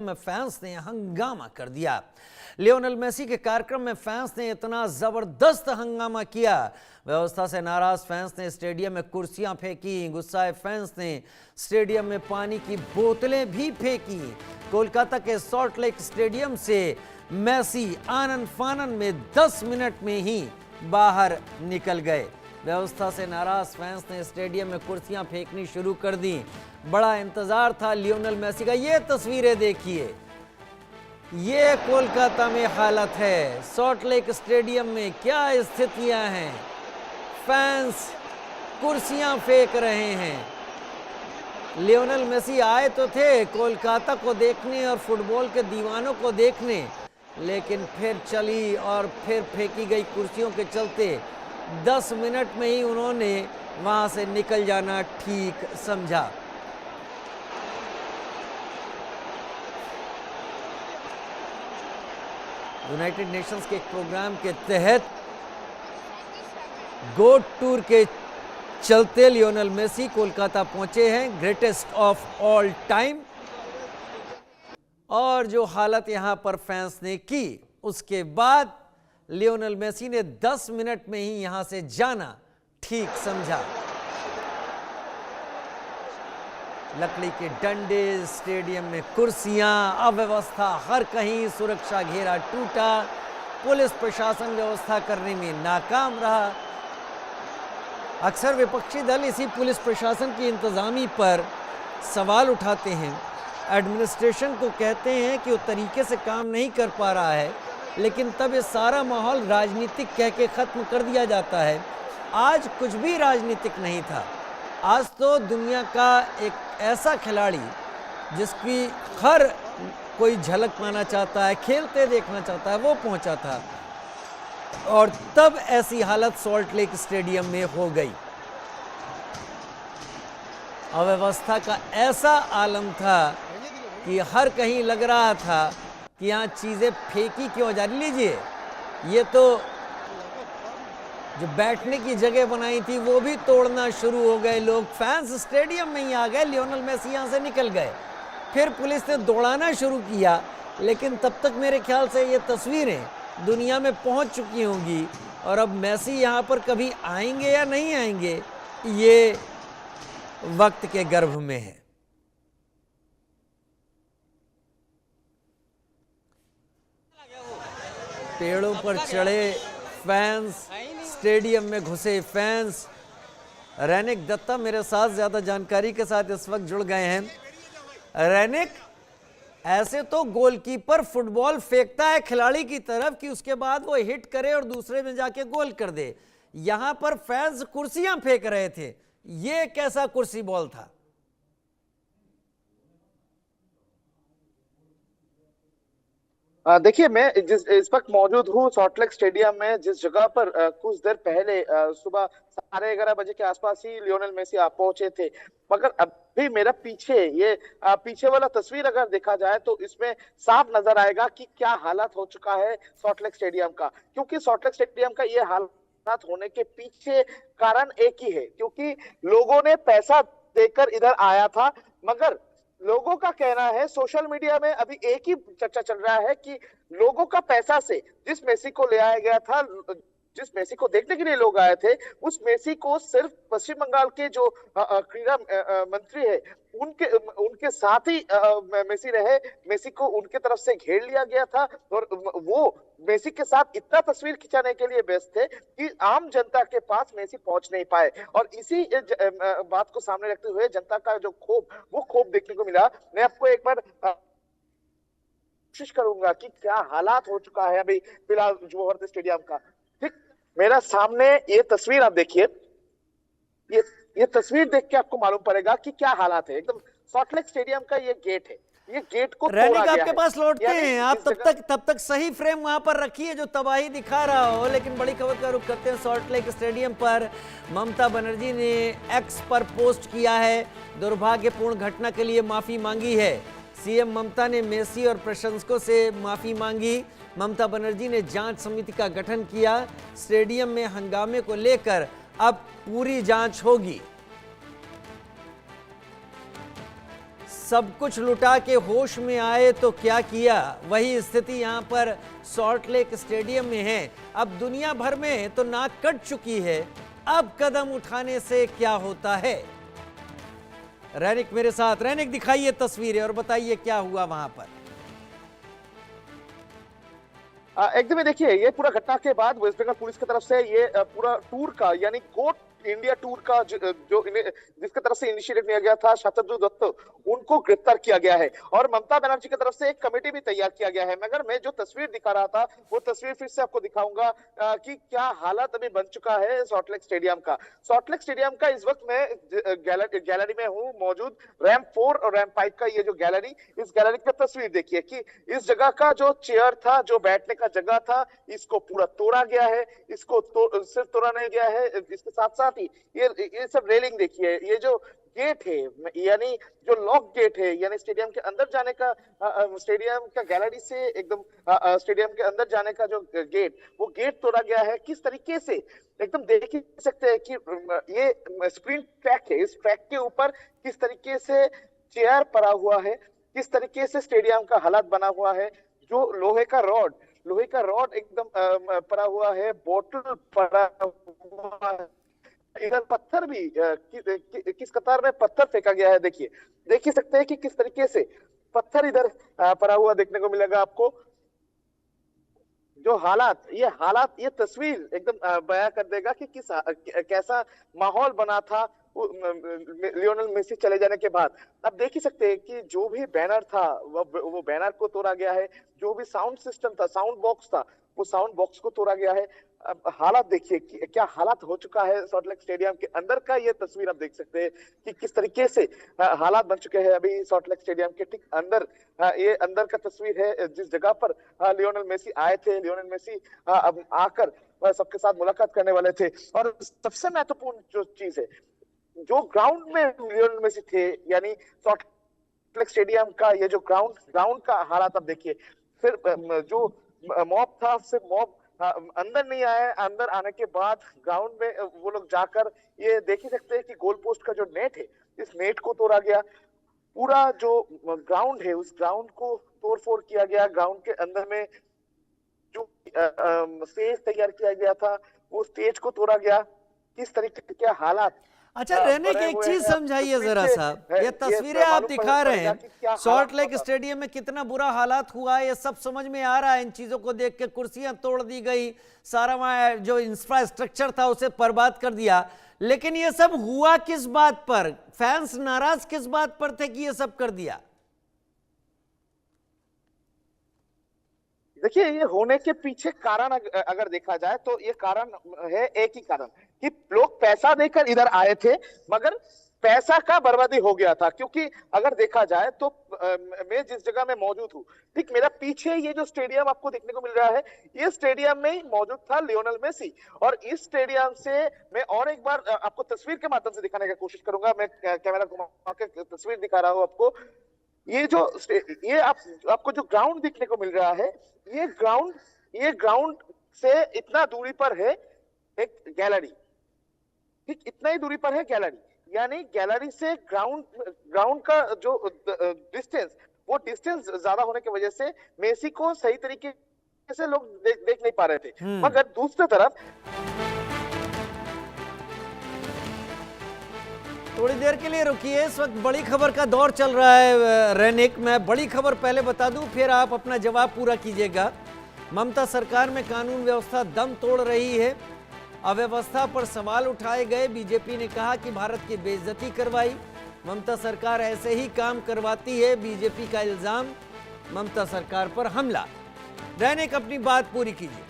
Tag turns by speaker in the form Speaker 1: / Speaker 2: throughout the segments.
Speaker 1: में फैंस ने हंगामा कर दिया। लियोनेल मेसी के कार्यक्रम में फैंस ने इतना जबरदस्त हंगामा किया। व्यवस्था से नाराज फैंस ने स्टेडियम में कुर्सियां फेंकी। गुस्साए फैंस ने स्टेडियम में पानी की बोतलें भी फेंकी। कोलकाता के सॉल्ट लेक स्टेडियम से मेसी आनन फानन में 10 मिनट में ही बाहर निकल गए। व्यवस्था से नाराज फैंस ने स्टेडियम में कुर्सियां फेंकनी शुरू कर दी। बड़ा इंतजार था लियोनेल मेसी का। ये तस्वीरें देखिए, ये कोलकाता में हालत है। सॉल्ट लेक स्टेडियम में क्या स्थितियां हैं। फैंस कुर्सियां फेंक रहे हैं। लियोनेल मेसी आए तो थे कोलकाता को देखने और फुटबॉल के दीवानों को देखने, लेकिन फिर चली और फिर फेंकी गई कुर्सियों के चलते 10 मिनट में ही उन्होंने वहां से निकल जाना ठीक समझा। यूनाइटेड नेशंस के एक प्रोग्राम के तहत गोट टूर के चलते लियोनेल मेसी कोलकाता पहुंचे हैं, ग्रेटेस्ट ऑफ ऑल टाइम। और जो हालत यहां पर फैंस ने की, उसके बाद लियोनेल मेसी ने 10 मिनट में ही यहां से जाना ठीक समझा। लकड़ी के डंडे, स्टेडियम में कुर्सियां, अव्यवस्था हर कहीं, सुरक्षा घेरा टूटा, पुलिस प्रशासन व्यवस्था करने में नाकाम रहा। अक्सर विपक्षी दल इसी पुलिस प्रशासन की इंतजामी पर सवाल उठाते हैं, एडमिनिस्ट्रेशन को कहते हैं कि वो तरीके से काम नहीं कर पा रहा है, लेकिन तब ये सारा माहौल राजनीतिक कह के खत्म कर दिया जाता है। आज कुछ भी राजनीतिक नहीं था। आज तो दुनिया का एक ऐसा खिलाड़ी जिसकी हर कोई झलक पाना चाहता है, खेलते देखना चाहता है, वो पहुंचा था। और तब ऐसी हालत सॉल्ट लेक स्टेडियम में हो गई। अव्यवस्था का ऐसा आलम था कि हर कहीं लग रहा था कि यहाँ चीजें फेंकी क्यों जा रही। लीजिए, ये तो जो बैठने की जगह बनाई थी वो भी तोड़ना शुरू हो गए लोग। फैंस स्टेडियम में ही आ गए। लियोनेल मेसी यहाँ से निकल गए। फिर पुलिस ने दौड़ाना शुरू किया, लेकिन तब तक मेरे ख्याल से ये तस्वीरें दुनिया में पहुंच चुकी होंगी। और अब मेसी यहाँ पर कभी आएंगे या नहीं आएंगे, ये वक्त के गर्भ में है। पेड़ों पर चढ़े फैंस, स्टेडियम में घुसे फैंस। रैनिक दत्ता मेरे साथ ज्यादा जानकारी के साथ इस वक्त जुड़ गए हैं। रैनिक, ऐसे तो गोलकीपर फुटबॉल फेंकता है खिलाड़ी की तरफ कि उसके बाद वो हिट करे और दूसरे में जाके गोल कर दे। यहां पर फैंस कुर्सियां फेंक रहे थे। ये कैसा कुर्सी बॉल था?
Speaker 2: देखिए, मैं इस वक्त मौजूद हूँ सॉल्ट लेक स्टेडियम में, जिस जगह पर कुछ देर पहले सुबह 11:30 बजे के आसपास ही लियोनेल मेसी पहुंचे थे। मगर अभी मेरा पीछे ये पीछे वाला तस्वीर अगर देखा जाए तो इसमें साफ नजर आएगा कि क्या हालत हो चुका है सॉल्ट लेक स्टेडियम का। क्योंकि सॉल्ट लेक स्टेडियम का ये हालत होने के पीछे कारण एक ही है, क्योंकि लोगों ने पैसा देकर इधर आया था। मगर लोगों का कहना है, सोशल मीडिया में अभी एक ही चर्चा चल रहा है कि लोगों का पैसा से जिस मेसी को ले आया गया था, जिस मेसी को देखने के लिए लोग आए थे, उस मेसी को सिर्फ पश्चिम बंगाल के जो क्रीड़ा मंत्री है उनके साथ ही मेसी रहे। मेसी को उनके तरफ से घेर लिया गया था और वो मेसी के साथ इतना तस्वीर खिंचाने के लिए व्यस्त थे कि आम जनता के पास मेसी पहुंच नहीं पाए। और इसी बात को सामने रखते हुए जनता का जो वो क्षोभ देखने को मिला। मैं आपको एक बार कोशिश करूंगा कि क्या हालात हो चुका है अभी फिलहाल जवाहर स्टेडियम का। ठीक मेरा सामने ये तस्वीर आप देखिए, ये तस्वीर देख के आपको मालूम पड़ेगा कि क्या हालात है। एकदम सॉल्ट लेक स्टेडियम का ये गेट है, ये गेट को तोड़ा गया है।
Speaker 1: आपके पास लौटते हैं, आप तब तक सही फ्रेम वहां पर रखिए जो तबाही दिखा रहा हो। लेकिन बड़ी खबर का रुख करते हैं सॉल्ट लेक स्टेडियम पर। ममता बनर्जी ने एक्स पर पोस्ट किया है, दुर्भाग्यपूर्ण घटना के लिए माफी मांगी है। सीएम ममता ने मेसी और प्रशंसकों से माफी मांगी। ममता बनर्जी ने जांच समिति का गठन किया। स्टेडियम में हंगामे को लेकर अब पूरी जांच होगी। सब कुछ लुटा के होश में आए तो क्या किया, वही स्थिति यहाँ पर सॉल्ट लेक स्टेडियम में है। अब दुनिया भर में तो नाक कट चुकी है, अब कदम उठाने से क्या होता है। रैनिक मेरे साथ। रैनिक, दिखाइए तस्वीरें और बताइए क्या हुआ वहां पर।
Speaker 2: एकदम देखिए, ये पूरा घटना के बाद वेस्ट बंगाल पुलिस की तरफ से ये पूरा टूर का यानी गोट इंडिया टूर का जिसकी तरफ से इनिशिएटिव लिया गया था शतद्रु दत्त, उनको गिरफ्तार किया गया है और ममता बनर्जी की तरफ से एक कमेटी भी तैयार किया गया है। मगर मैं जो तस्वीर दिखा रहा था वो तस्वीर फिर से आपको दिखाऊंगा कि क्या हालत अभी बन चुका है सॉल्ट लेक स्टेडियम का। सॉल्ट लेक स्टेडियम का इस वक्त मैं गैलरी में हूँ मौजूद। रैंप 4 और रैंप 5 का ये जो गैलरी, इस गैलरी की तस्वीर देखिए कि इस जगह का जो चेयर था, जो बैठने का जगह था, इसको पूरा तोड़ा गया है। इसको सिर्फ तोड़ा नहीं गया है, इसके साथ साथ ही ये सब रेलिंग देखिए, ये जो गेट है यानी जो लॉक गेट है, यानी स्टेडियम के अंदर जाने का, स्टेडियम का गैलरी से एकदम स्टेडियम के अंदर जाने का जो गेट, वो गेट तोड़ा गया है। किस तरीके से एकदम देख ही सकते हैं कि ये स्प्रिंट ट्रैक है, इस ट्रैक के ऊपर किस तरीके से चेयर पड़ा हुआ है, किस तरीके से स्टेडियम का हालत बना हुआ है। जो लोहे का रॉड एकदम पड़ा हुआ है, बोतल पड़ा हुआ है, इधर पत्थर भी किस कतार में पत्थर फेंका गया है। देखिए, देख ही सकते हैं कि किस तरीके से पत्थर इधर पड़ा हुआ देखने को मिलेगा आपको। जो हालात ये तस्वीर एकदम बयां कर देगा कि कैसा माहौल बना था लियोनेल मेसी चले जाने के बाद। अब देख ही सकते हैं कि जो भी बैनर था वो बैनर को तोड़ा गया है। जो भी साउंड सिस्टम था, साउंड बॉक्स था, वो साउंड बॉक्स को तोड़ा गया है। अब हालात देखिए कि क्या हालात हो चुका है सॉल्ट लेक स्टेडियम के अंदर का। ये तस्वीर आप देख सकते हैं कि किस तरीके से हालात बन चुके हैं अभी सॉल्ट लेक स्टेडियम के ठीक अंदर। ये अंदर का तस्वीर है जिस जगह पर लियोनेल मेसी आए थे। लियोनेल मेसी अब आकर सबके साथ मुलाकात करने वाले थे। और सबसे महत्वपूर्ण जो चीज है, जो ग्राउंड में लियोनेल मेसी थे, यानी सॉल्ट लेक स्टेडियम का ये जो ग्राउंड का हालात आप देखिए। फिर जो मॉब था, सिर्फ मॉब अंदर नहीं आया। अंदर आने के बाद ग्राउंड में वो लोग जाकर ये देख ही सकते हैं कि गोल पोस्ट का जो नेट है, इस नेट को तोड़ा गया। पूरा जो ग्राउंड है, उस ग्राउंड को तोड़फोड़ किया गया। ग्राउंड के अंदर में जो स्टेज तैयार किया गया था, वो स्टेज को तोड़ा गया। किस तरीके के हालात।
Speaker 1: अच्छा, रहने की एक चीज समझाइए जरा साहब, ये तस्वीरें आप दिखा रहे हैं सॉल्ट लेक स्टेडियम में कितना बुरा हालात हुआ है, ये सब समझ में आ रहा है। इन चीजों को देख के कुर्सियां तोड़ दी गई, सारा वहां जो इंफ्रास्ट्रक्चर था उसे बर्बाद कर दिया। लेकिन ये सब हुआ किस बात पर? फैंस नाराज किस बात पर थे कि ये सब कर दिया?
Speaker 2: देखिए, ये होने के पीछे कारण अगर देखा जाए तो ये कारण है, एक ही कारण कि लोग पैसा देकर इधर आए थे, मगर पैसा का बर्बादी हो गया था। क्योंकि अगर देखा जाए तो मैं जिस जगह में मौजूद हूँ, ठीक मेरा पीछे ये जो स्टेडियम आपको देखने को मिल रहा है, ये स्टेडियम में ही मौजूद था लियोनेल मेसी। और इस स्टेडियम से मैं और एक बार आपको तस्वीर के माध्यम से दिखाने की कोशिश करूंगा। मैं कैमरा घुमा के तस्वीर दिखा रहा हूँ आपको। ये आपको जो ग्राउंड दिखने को मिल रहा है, ये ग्राउंड से इतना दूरी पर है एक गैलरी। ठीक इतना ही दूरी पर है गैलरी, यानी गैलरी से ग्राउंड का जो डिस्टेंस, वो डिस्टेंस ज्यादा होने की वजह से मेसी को सही तरीके से लोग देख नहीं पा रहे थे। मगर दूसरी तरफ
Speaker 1: थोड़ी देर के लिए रुकिए, इस वक्त बड़ी खबर का दौर चल रहा है रैनिक। मैं बड़ी खबर पहले बता दूं, फिर आप अपना जवाब पूरा कीजिएगा। ममता सरकार में कानून व्यवस्था दम तोड़ रही है, अव्यवस्था पर सवाल उठाए गए। बीजेपी ने कहा कि भारत की बेइज्जती करवाई, ममता सरकार ऐसे ही काम करवाती है। बीजेपी का इल्जाम, ममता सरकार पर हमला। रैनिक, अपनी बात पूरी कीजिए।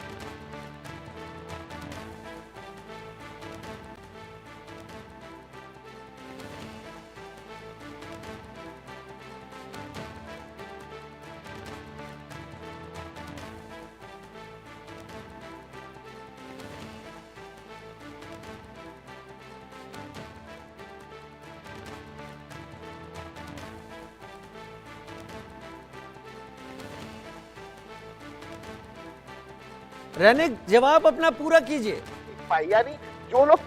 Speaker 1: रैनिक, जवाब अपना पूरा कीजिए।
Speaker 2: यानी जो लोग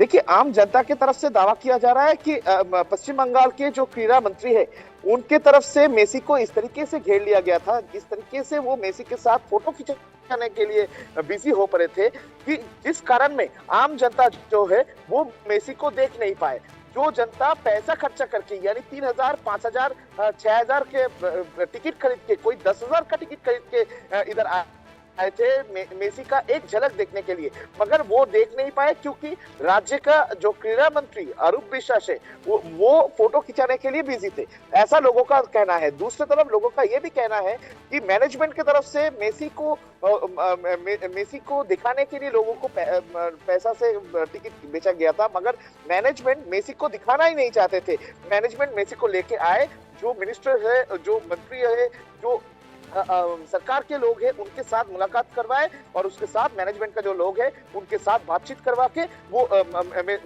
Speaker 2: देखिए, आम जनता की तरफ से दावा किया जा रहा है कि पश्चिम बंगाल के जो क्रीड़ा मंत्री है उनके तरफ से मेसी को इस तरीके से घेर लिया गया था, इस तरीके से वो मेसी के साथ फोटो खिंचाने के लिए बिजी हो पड़े थे कि जिस कारण में आम जनता जो है वो मेसी को देख नहीं पाए। जो जनता पैसा खर्चा करके यानी 3,000, 5,000, 6,000 के टिकट खरीद के, कोई 10,000 का टिकट खरीद के इधर आए थे मेसी का एक झलक देखने के लिए, मगर वो देख नहीं पाए क्योंकि राज्य का जो क्रीड़ा मंत्री अरूप विश्वास है वो फोटो खिंचाने के लिए बिजी थे, ऐसा लोगों का कहना है। दूसरी तरफ लोगों का ये भी कहना है कि मैनेजमेंट की तरफ से मेसी को दिखाने के लिए लोगों को पैसा से टिकट बेचा गया था, मगर मैनेजमेंट मेसी को दिखाना ही नहीं चाहते थे। मैनेजमेंट मेसी को लेके आए, जो मिनिस्टर है, जो मंत्री है, जो सरकार के लोग हैं, उनके साथ मुलाकात करवाए और उसके साथ मैनेजमेंट का जो लोग हैं उनके साथ बातचीत करवा के वो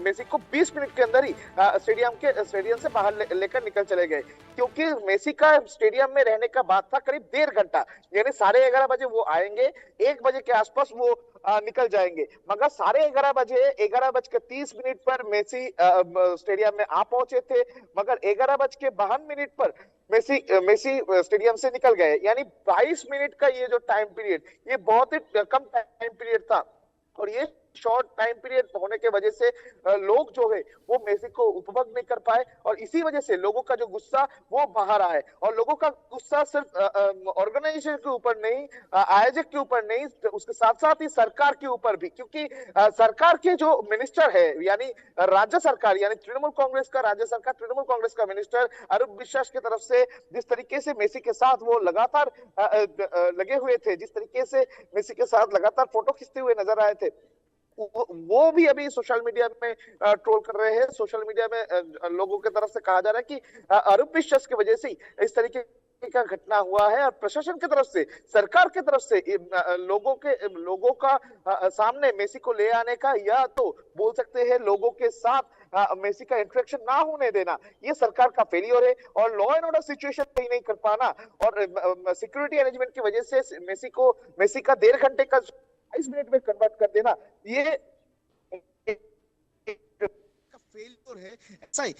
Speaker 2: मेसी को 20 मिनट के अंदर ही स्टेडियम से बाहर लेकर निकल चले गए, क्योंकि मेसी का स्टेडियम में रहने का बात था करीब 1.5 घंटा, यानी 11:30 बजे वो आएंगे, 1 बजे के आसपास वो निकल जाएंगे, मगर 11:30 बजे 11:30 पर मेसी स्टेडियम में आ पहुंचे थे, मगर 11:52 पर मेसी स्टेडियम से निकल गए, यानी 22 मिनट का ये जो टाइम पीरियड, ये बहुत ही कम टाइम पीरियड था और ये शॉर्ट टाइम पीरियड होने के वजह से लोग जो है वो मेसी को उपभोग नहीं कर पाए और इसी वजह से लोगों का जो गुस्सा वो बाहर आए और लोगों का गुस्सा सिर्फ ऑर्गेनाइजेशन के ऊपर नहीं, आयोजक के ऊपर नहीं, उसके साथ साथ ही सरकार के ऊपर भी, क्योंकि सरकार के जो मिनिस्टर है यानी राज्य सरकार यानी तृणमूल कांग्रेस का राज्य सरकार, तृणमूल कांग्रेस का मिनिस्टर अरूप विश्वास की तरफ से जिस तरीके से मेसी के साथ वो लगातार लगे हुए थे, जिस तरीके से मेसी के साथ लगातार फोटो खींचते हुए नजर आए थे, वो भी अभी सोशल मीडिया में ट्रोल कर रहे हैं। सोशल मीडिया में लोगों की तरफ से कहा जा रहा है कि अरूप विश्वास की वजह से इस तरीके का घटना हुआ है और प्रशासन की तरफ से, सरकार की तरफ से लोगों का सामने मेसी को ले आने का, या तो बोल सकते हैं लोगों के साथ मेसी का इंटरेक्शन ना होने देना, ये सरकार का फेलियर है और लॉ एंड ऑर्डर सिचुएशन सही नहीं कर पाना और सिक्योरिटी अरेंजमेंट की वजह से मेसी का 1.5 घंटे का 22 मिनट में कन्वर्ट कर देना, ये फेलियर है। ऐसा ही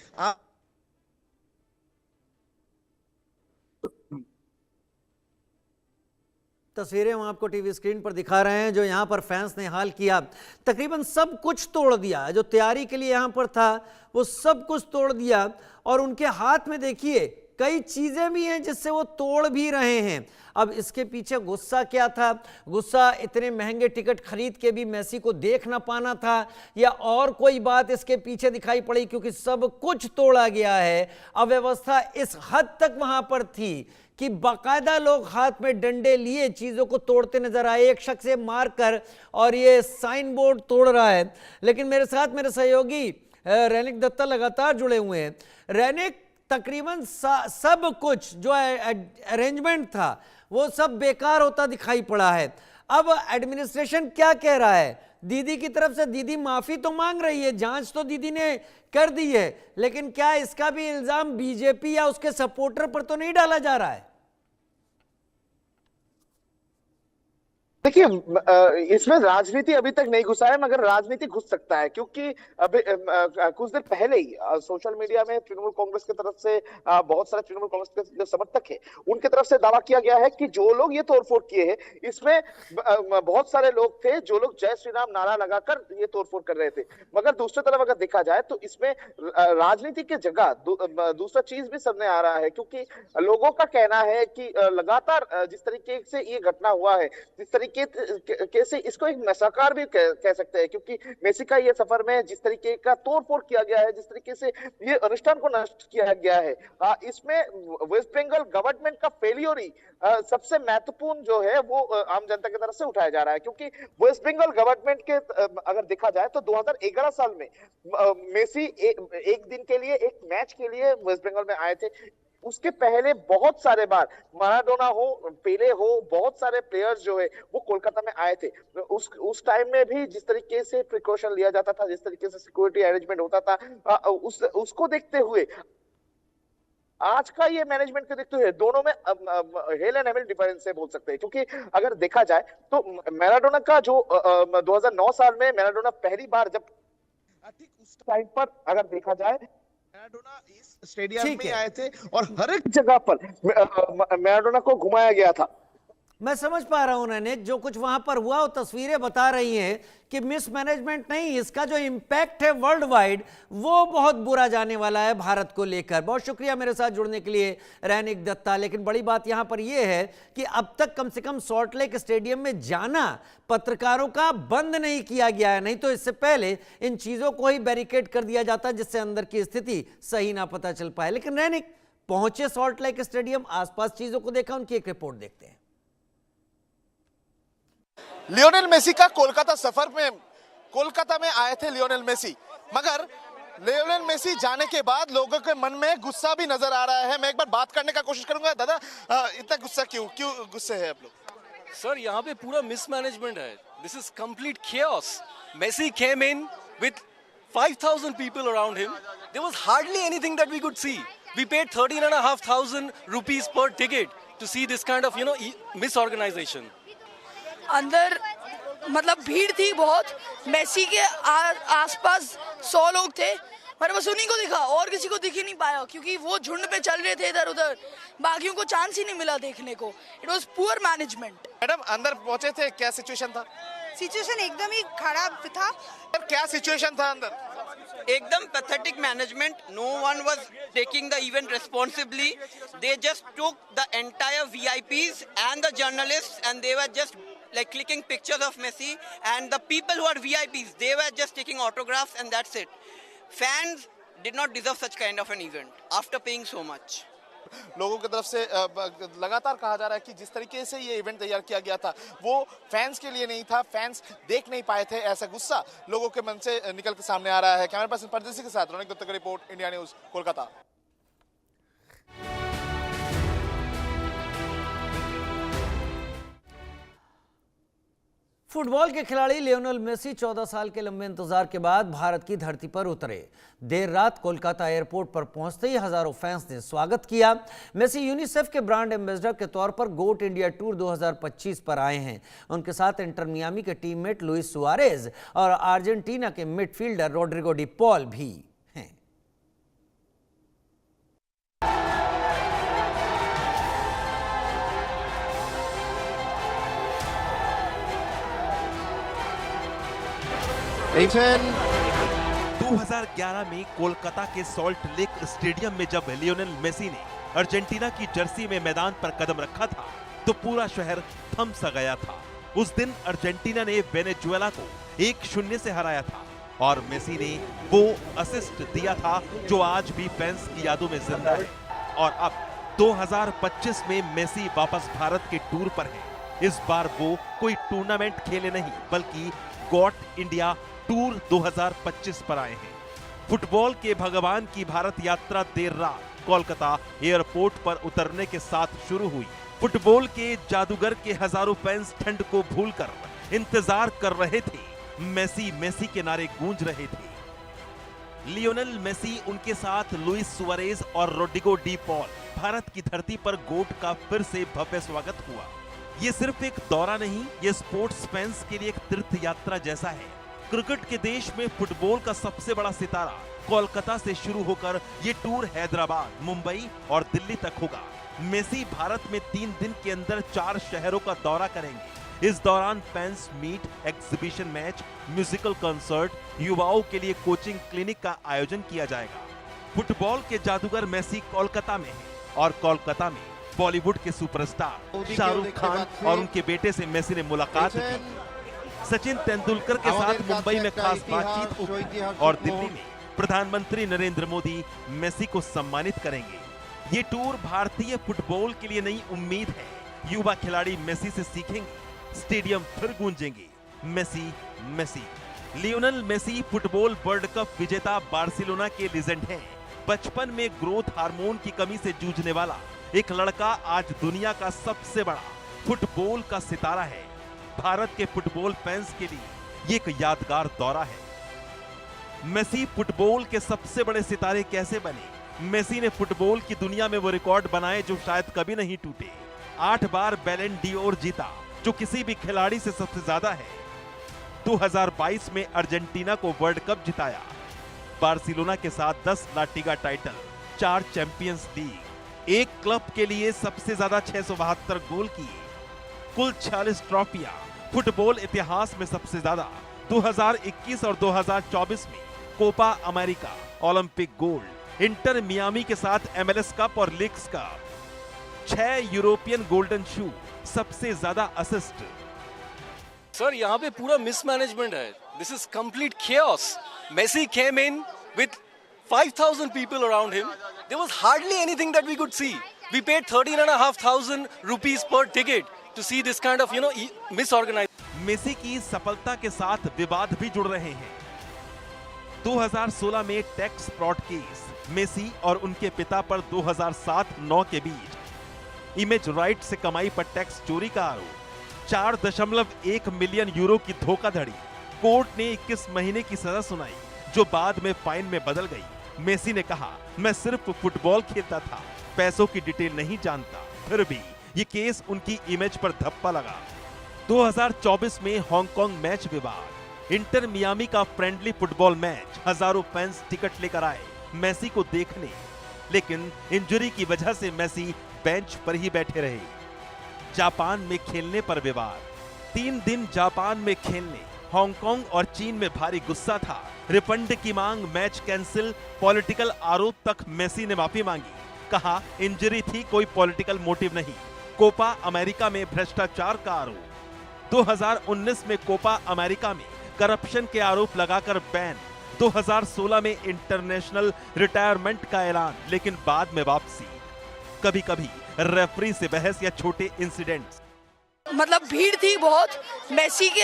Speaker 1: तस्वीरें हम आपको टीवी स्क्रीन पर दिखा रहे हैं जो यहाँ पर फैंस ने हाल किया, तकरीबन सब कुछ तोड़ दिया, जो तैयारी के लिए यहाँ पर था वो सब कुछ तोड़ दिया और उनके हाथ में देखिए कई चीजें भी हैं जिससे वो तोड़ भी रहे हैं। अब इसके पीछे गुस्सा क्या था? गुस्सा इतने महंगे टिकट खरीद के भी मेसी को देख ना पाना था या और कोई बात इसके पीछे दिखाई पड़ी? क्योंकि सब कुछ तोड़ा गया है। अव्यवस्था इस हद तक वहां पर थी कि बाकायदा लोग हाथ में डंडे लिए चीजों को तोड़ते नजर आए, एक शख्स से मारकर, और ये साइन बोर्ड तोड़ रहा है। लेकिन मेरे साथ मेरे सहयोगी रैनिक दत्ता लगातार जुड़े हुए हैं। रैनिक, तकरीबन सब कुछ जो अरेंजमेंट था वो सब बेकार होता दिखाई पड़ा है। अब एडमिनिस्ट्रेशन क्या कह रहा है? दीदी की तरफ से दीदी माफी तो मांग रही है, जांच तो दीदी ने कर दी है, लेकिन क्या इसका भी इल्जाम बीजेपी या उसके सपोर्टर पर तो नहीं डाला जा रहा है?
Speaker 2: देखिए, इसमें राजनीति अभी तक नहीं घुसा है, मगर राजनीति घुस सकता है, क्योंकि अभी कुछ देर पहले ही सोशल मीडिया में तृणमूल कांग्रेस की तरफ से बहुत सारे तृणमूल कांग्रेस के जो समर्थक है उनकी तरफ से दावा किया गया है कि जो लोग ये तोड़फोड़ किए हैं इसमें बहुत सारे लोग थे जो लोग जय श्री राम नारा लगाकर ये तोड़फोड़ कर रहे थे, मगर दूसरी तरफ अगर देखा जाए तो इसमें राजनीति की जगह दूसरा चीज भी सामने आ रहा है, क्योंकि लोगों का कहना है कि लगातार जिस तरीके से ये घटना हुआ है, जिस तरीके कैसे इसको एक नशाकार भी कह सकते हैं, क्योंकि मेसी का ये सफर में जिस तरीके का तोड़फोड़ किया गया है, जिस तरीके से ये अनुष्ठान को नष्ट किया गया है, इसमें वेस्ट बंगाल गवर्नमेंट का फेलियर ही सबसे महत्वपूर्ण जो है वो आम जनता की तरफ से उठाया जा रहा है। क्योंकि वेस्ट बंगाल गवर्नमेंट के अगर देखा जाए तो 2011 साल में मेसी एक दिन के लिए, एक मैच के लिए वेस्ट बंगाल में आए थे। उसके पहले बहुत सारे बार माराडोना हो, पेले हो, बहुत सारे प्लेयर्स जो है वो कोलकाता में आए थे। उस टाइम में भी जिस तरीके से प्रिकॉशन लिया जाता था, जिस तरीके से सिक्योरिटी अरेंजमेंट होता था, उसको देखते हुए आज का ये मैनेजमेंट को देखते हुए दोनों में हेल एंड हेवन डिफरेंस है बोल सकते हैं। क्योंकि अगर देखा जाए तो मैराडोना का जो 2009 साल में मैराडोना पहली बार जब ठीक उस टाइम पर अगर देखा जाए मैराडोना इस स्टेडियम
Speaker 1: ठीक
Speaker 2: में
Speaker 1: है।
Speaker 2: आए थे और हर एक जगह पर मैराडोना को घुमाया गया था।
Speaker 1: मैं समझ पा रहा हूं नैनिक, जो कुछ वहां पर हुआ वो तस्वीरें बता रही हैं कि मिसमैनेजमेंट नहीं, इसका जो इंपैक्ट है वर्ल्ड वाइड वो बहुत बुरा जाने वाला है भारत को लेकर। बहुत शुक्रिया मेरे साथ जुड़ने के लिए रैनिक दत्ता। लेकिन बड़ी बात यहां पर यह है कि अब तक कम से कम सॉल्ट लेक स्टेडियम में जाना पत्रकारों का बंद नहीं किया गया है, नहीं तो इससे पहले इन चीजों को ही बैरिकेड कर दिया जाता जिससे अंदर की स्थिति सही ना पता चल पाए। लेकिन रैनिक पहुंचे सॉल्ट लेक स्टेडियम, आसपास चीजों को देखा, उनकी एक रिपोर्ट देखते हैं।
Speaker 3: लियोनेल मेसी का कोलकाता सफर में कोलकाता में आए थे लियोनेल मेसी, मगर लियोनेल मेसी जाने के बाद लोगों के मन में गुस्सा भी नजर आ रहा है। मैं एक बार बात करने का कोशिश करूंगा। दादा, इतना गुस्सा क्यों गुस्से है आप लोग?
Speaker 4: सर, यहाँ पे पूरा मिसमैनेजमेंट है। This is complete chaos. Messi came in with 5,000 people around him. There was hardly anything that we could see. We paid 13,500 rupees per ticket to see this kind of, misorganization.
Speaker 5: अंदर मतलब भीड़ थी बहुत, Messi के आसपास 100 लोग थे, पर बस उन्हीं को दिखा और किसी को दिख ही नहीं पाया क्योंकि वो झुंड पे चल रहे थे इधर उधर, बाकियों को चांस ही नहीं मिला देखने को। It was poor management.
Speaker 3: Madam, अंदर पहुंचे थे, क्या सिचुएशन था?
Speaker 6: सिचुएशन एकदम ही खराब था।
Speaker 3: क्या सिचुएशन था अंदर?
Speaker 7: एकदम pathetic management. No one was taking the event responsibly. They just took the entire VIPs and the journalists and they were just like clicking pictures of Messi, and the people who are VIPs, they were just taking autographs and that's it. Fans did not deserve such kind of an event after paying so much.
Speaker 3: लोगों की तरफ से लगातार कहा जा रहा है कि जिस तरीके से ये इवेंट तैयार किया गया था वो फैंस के लिए नहीं था, फैंस देख नहीं पाए थे, ऐसा गुस्सा लोगों के मन से निकल के सामने आ रहा है। कैमरा पर्सन परदेसी के साथ रोनिक दत्ता की report, India news, Kolkata.
Speaker 1: Football के खिलाड़ी लियोनेल मेसी 14 साल के लंबे इंतजार के बाद भारत की धरती पर उतरे। देर रात कोलकाता एयरपोर्ट पर पहुंचते ही हजारों फैंस ने स्वागत किया। मेसी यूनिसेफ के ब्रांड एम्बेसडर के तौर पर गोट इंडिया टूर 2025 पर आए हैं। उनके साथ इंटर मियामी के टीममेट लुइस सुआरेज और अर्जेंटीना के मिडफील्डर रोड्रिगो डी पॉल भी हैं।
Speaker 8: एटन 2011 में कोलकाता के सॉल्ट लेक स्टेडियम में जब लियोनेल मेसी ने अर्जेंटीना की जर्सी में मैदान पर कदम रखा था तो पूरा शहर थम सा गया था। उस दिन अर्जेंटीना ने वेनेजुएला को 1-0 से हराया था और मेसी ने वो असिस्ट दिया था जो आज भी फैंस की यादों में जिंदा है। और अब 2025 में मेसी वापस भारत के टूर पर है। इस बार वो कोई टूर्नामेंट खेले नहीं बल्कि गॉट इंडिया टूर 2025 पर आए हैं। फुटबॉल के भगवान की भारत यात्रा देर रात कोलकाता एयरपोर्ट पर उतरने के साथ शुरू हुई। फुटबॉल के जादूगर के हजारों फैंस ठंड को भूलकर इंतजार कर रहे थे। मेसी मेसी के नारे गूंज रहे थे। लियोनेल मेसी, उनके साथ लुइस सुआरेज और रोड्रिगो डी पॉल। भारत की धरती पर गोट का फिर से भव्य स्वागत हुआ। ये सिर्फ एक दौरा नहीं, ये स्पोर्ट्स फैंस के लिए एक तीर्थ यात्रा जैसा है। क्रिकेट के देश में फुटबॉल का सबसे बड़ा सितारा कोलकाता से शुरू होकर ये टूर हैदराबाद, मुंबई और दिल्ली तक होगा। मेसी भारत में 3 दिन के अंदर 4 शहरों का दौरा करेंगे। इस दौरान fans meet, exhibition match, musical concert, युवाओं के लिए कोचिंग क्लिनिक का आयोजन किया जाएगा। फुटबॉल के जादूगर मेसी कोलकाता में है और कोलकाता में बॉलीवुड के सुपरस्टार शाहरुख खान और उनके बेटे से मेसी ने मुलाकात की। सचिन तेंदुलकर के साथ मुंबई में खास बातचीत होगी और दिल्ली में प्रधानमंत्री नरेंद्र मोदी मेसी को सम्मानित करेंगे। ये टूर भारतीय फुटबॉल के लिए नई उम्मीद है। युवा खिलाड़ी मेसी से सीखेंगे, स्टेडियम फिर गूंजेंगे। Messi Messi. Lionel Messi football world cup विजेता बार्सिलोना के लीजेंड हैं। बचपन में ग्रोथ हार्मोन की कमी से जूझने वाला एक लड़का आज दुनिया का सबसे बड़ा फुटबॉल का सितारा है। भारत के फुटबॉल फैंस के लिए ये एक यादगार दौरा है। मेसी फुटबॉल के सबसे बड़े सितारे कैसे बने? मेसी ने फुटबॉल की दुनिया में वो रिकॉर्ड बनाए जो शायद कभी नहीं टूटे। 8 बार बैलन डी'ओर जीता, जो किसी भी खिलाड़ी से सबसे ज्यादा है। 2022 में अर्जेंटीना को वर्ल्ड कप जिताया। बार्सिलोना के साथ 10 La Liga title, 4 champions league, एक क्लब के लिए सबसे ज्यादा 672 गोल किए, कुल 46 ट्रॉफियां, फुटबॉल इतिहास में सबसे ज्यादा 2021 और 2024 में Copa America, Olympic gold, Inter Miami के साथ MLS कप और leagues cup, 6 European golden shoe, सबसे ज्यादा असिस्ट।
Speaker 4: सर यहाँ पे पूरा मिसमैनेजमेंट है. This is complete chaos. Messi came in with 5,000 people around him. There was hardly anything that we could see. We paid 13,500 rupees per ticket to see this kind of, misorganized.
Speaker 8: Messi की सफलता के साथ विवाद भी जुड़ रहे हैं। 2016 में टैक्स फ्रॉड केस, मेसी और उनके पिता पर 2007-9 के बीच इमेज राइट से कमाई पर टैक्स चोरी का आरोप, 4.1 मिलियन यूरो की धोखाधड़ी, कोर्ट ने 21 महीने की सजा सुनाई जो बाद में फाइन में बदल गई। मेसी ने कहा, मैं सिर्फ फुटबॉल खेलता था, पैसों की डिटेल नहीं जानता। फिर भी ये केस उनकी इमेज पर धप्पा लगा। 2024 में हांगकांग मैच विवाद, इंटर मियामी का फ्रेंडली फुटबॉल मैच, हजारों फैंस टिकट लेकर आए मेसी को देखने, लेकिन इंजरी की वजह से मेसी बेंच पर ही बैठे रहे। जापान में खेलने पर विवाद, 3 दिन जापान में खेलने, हांगकांग और चीन में भारी गुस्सा था, रिफंड की मांग, मैच कैंसिल, पॉलिटिकल आरोप तक मेसी ने माफी मांगी, कहा इंजरी थी, कोई पॉलिटिकल मोटिव नहीं। कोपा अमेरिका में भ्रष्टाचार का आरोप, 2019 में कोपा अमेरिका में करप्शन के आरोप लगाकर बैन, 2016 में इंटरनेशनल रिटायरमेंट का ऐलान, लेकिन बाद में वापसी, कभी कभी रेफरी से बहस या छोटे इंसिडेंट्स।
Speaker 5: मतलब भीड़ थी बहुत, मेसी के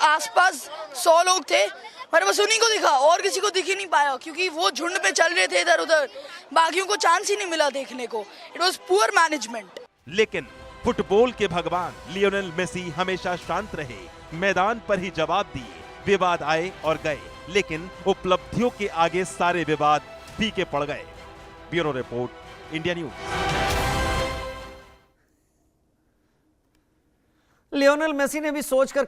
Speaker 5: आसपास 100 लोग थे, पर बस उन्हीं को दिखा और किसी को दिख ही नहीं पाया, क्योंकि वो झुंड पे चल रहे थे इधर उधर, बाकियों को चांस ही नहीं मिला देखने को। It was poor management.
Speaker 8: लेकिन फुटबॉल के भगवान लियोनेल मेसी हमेशा शांत रहे, मैदान पर ही जवाब दिए, विवाद आए और गए, लेकिन उपलब्धियों के आगे सारे विवाद फीके पड़ गए। Bureau report, India news.
Speaker 1: Lionel Messi ने भी सोचकर